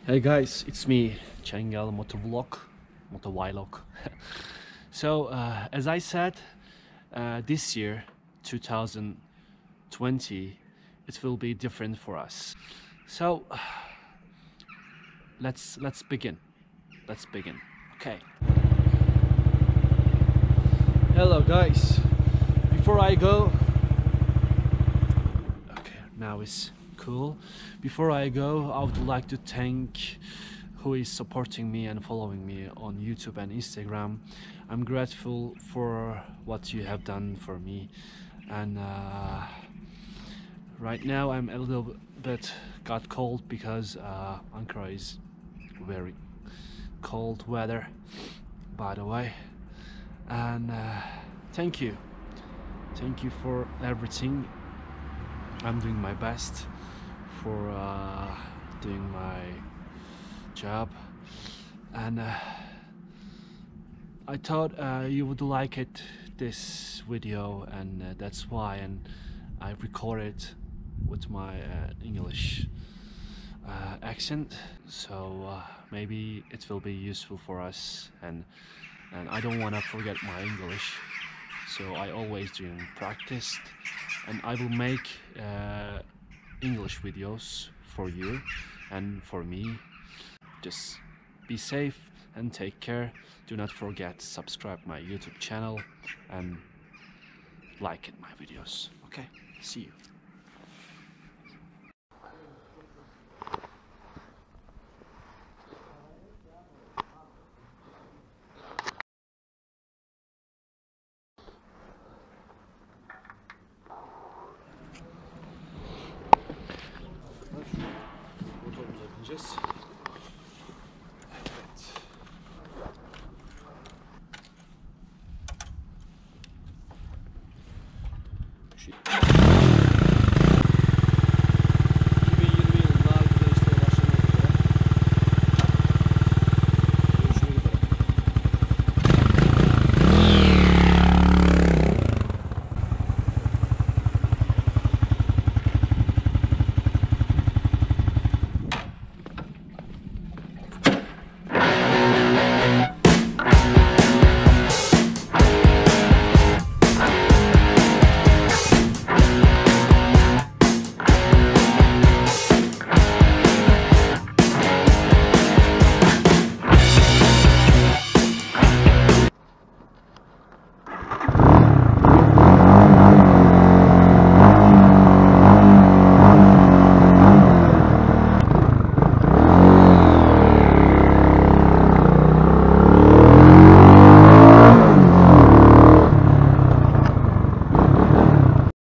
Hey guys, it's me, Chengel motovlog. So as I said, this year, 2020, it will be different for us. So let's begin. Okay. Hello guys. Before I go, okay, now it's cool. Before I go, I would like to thank who is supporting me and following me on YouTube and Instagram. I'm grateful for what you have done for me, and right now I'm a little bit got cold because Ankara is very cold weather, by the way. And thank you for everything. I'm doing my best for doing my job, and I thought you would like this video, and that's why, and I recorded with my English accent, so maybe it will be useful for us, and I don't want to forget my English, so I always doing practice, and I will make English videos for you and for me. Just be safe and take care. Do not forget to subscribe my YouTube channel and like my videos. Okay, see you. Motorumuza bineceğiz.